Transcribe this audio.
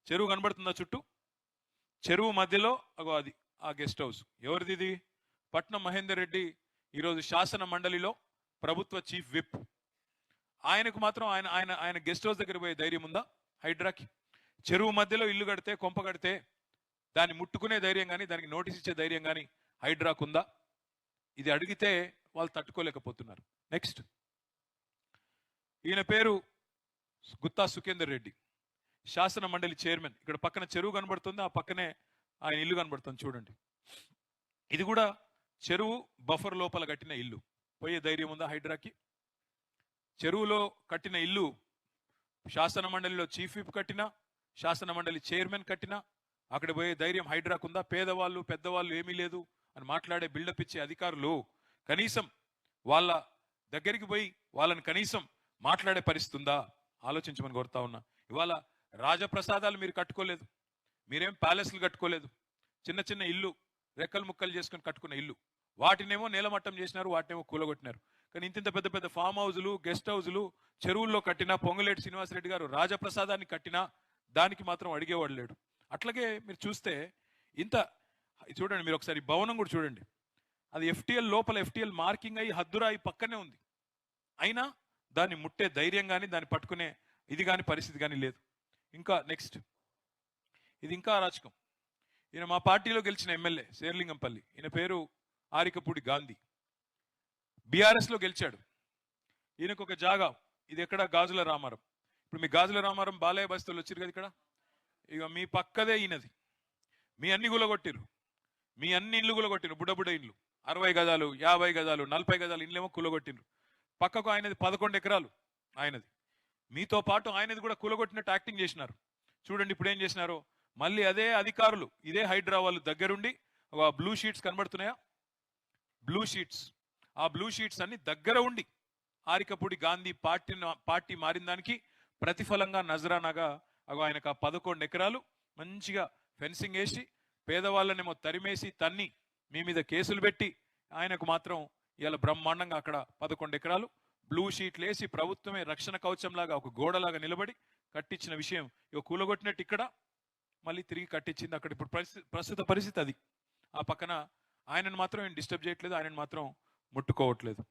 చెరువు కనబడుతుందా చుట్టూ? చెరువు మధ్యలో అగో అది ఆ గెస్ట్ హౌస్. ఎవరిది ఇది? పట్నం మహేందర్ రెడ్డి ఈరోజు శాసన మండలిలో ప్రభుత్వ చీఫ్ విప్. ఆయనకు మాత్రం ఆయన ఆయన ఆయన గెస్ట్ హౌస్ దగ్గర పోయే ధైర్యం ఉందా హైడ్రాకి? చెరువు మధ్యలో ఇల్లు కడితే, కొంప కడితే దాన్ని ముట్టుకునే ధైర్యం కానీ, దానికి నోటీస్ ఇచ్చే ధైర్యం కానీ హైడ్రాకు ఉందా? ఇది అడిగితే వాళ్ళు తట్టుకోలేకపోతున్నారు. నెక్స్ట్, ఈయన పేరు గుత్తా సుఖేందర్ రెడ్డి, శాసన మండలి చైర్మన్. ఇక్కడ పక్కన చెరువు కనబడుతుంది, ఆ పక్కనే ఆయన ఇల్లు కనబడుతుంది చూడండి. ఇది కూడా చెరువు బఫర్ లోపల కట్టిన ఇల్లు. పోయే ధైర్యం ఉందా హైడ్రాకి? చెరువులో కట్టిన ఇల్లు శాసన మండలిలో చీఫ్ విప్ కట్టినా, శాసన మండలి చైర్మన్ కట్టినా అక్కడ పోయే ధైర్యం హైడ్రాకు ఉందా? పేదవాళ్ళు పెద్దవాళ్ళు ఏమీ లేదు అని మాట్లాడే బిల్డప్ ఇచ్చే అధికారులు కనీసం వాళ్ళ దగ్గరికి పోయి వాళ్ళని కనీసం మాట్లాడే పరిస్థితి ఉందా? ఆలోచించమని కోరుతా ఉన్నా. ఇవాళ రాజప్రసాదాలు మీరు కట్టుకోలేదు, మీరేం ప్యాలెస్లు కట్టుకోలేదు, చిన్న చిన్న ఇల్లు రెక్కలు ముక్కలు చేసుకుని కట్టుకున్న ఇల్లు, వాటినేమో నేలమట్టం చేసినారు, వాటినేమో కూలగొట్టినారు. కానీ ఇంత పెద్ద పెద్ద ఫామ్ హౌజులు, గెస్ట్ హౌజులు చెరువుల్లో కట్టినా, పొంగులేటి శ్రీనివాసరెడ్డి గారు రాజప్రసాదాన్ని కట్టినా దానికి మాత్రం అడిగేవాడు లేడు. అట్లాగే మీరు చూస్తే ఇంత చూడండి, మీరు ఒకసారి భవనం కూడా చూడండి, అది ఎఫ్టీఎల్ లోపల ఎఫ్టీఎల్ మార్కింగ్ అయ్యి హద్దురాయి పక్కనే ఉంది. అయినా దాన్ని ముట్టే ధైర్యం కానీ, దాన్ని పట్టుకునే ఇది కానీ పరిస్థితి కానీ లేదు. ఇంకా నెక్స్ట్, ఇది ఇంకా అరాచకం. ఈయన మా పార్టీలో గెలిచిన ఎమ్మెల్యే శేర్లింగంపల్లి, ఈయన పేరు ఆరికపూడి గాంధీ, బీఆర్ఎస్లో గెలిచాడు. ఈయనకు ఒక జాగా, ఇది ఎక్కడ? గాజుల రామారం. ఇప్పుడు మీ గాజుల రామారం బాలయ్య బస్తీలు వచ్చారు కదా ఇక్కడ, ఇక మీ పక్కదే ఈయనది. మీ అన్ని గులగొట్టిరు, మీ అన్ని ఇల్లు గులగొట్టిరు, బుడ్డ ఇల్లు, 60 గజాలు 50 గజాలు 40 గజాలు ఇల్లేమో కూలగొట్టిండ్రు. పక్కకు ఆయనది 11 ఎకరాలు ఆయనది. మీతో పాటు ఆయనది కూడా కూలగొట్టినట్టు యాక్టింగ్ చేసినారు. చూడండి ఇప్పుడు ఏం చేసినారో. మళ్ళీ అదే అధికారులు, ఇదే హైడ్రా వాళ్ళు దగ్గరుండి, బ్లూ షీట్స్ కనబడుతున్నాయా? బ్లూ షీట్స్, ఆ బ్లూ షీట్స్ అన్ని దగ్గర ఉండి ఆరికపూడి గాంధీ పార్టీ మారిన దానికి ప్రతిఫలంగా నజరానాగా ఆయనకు 11 ఎకరాలు మంచిగా ఫెన్సింగ్ వేసి, పేదవాళ్ళనేమో తరిమేసి తన్ని మీ మీద కేసులు పెట్టి, ఆయనకు మాత్రం ఇలా బ్రహ్మాండంగా అక్కడ 11 ఎకరాలు బ్లూ షీట్లు వేసి ప్రభుత్వమే రక్షణ కవచంలాగా ఒక గోడలాగా నిలబడి కట్టించిన విషయం ఇక కూలగొట్టినట్టు ఇక్కడ మళ్ళీ తిరిగి కట్టించింది. అక్కడ ఇప్పుడు ప్రస్తుత పరిస్థితి అది. ఆ పక్కన ఆయనను మాత్రం ఏం డిస్టర్బ్ చేయట్లేదు, ఆయనను మాత్రం ముట్టుకోవట్లేదు.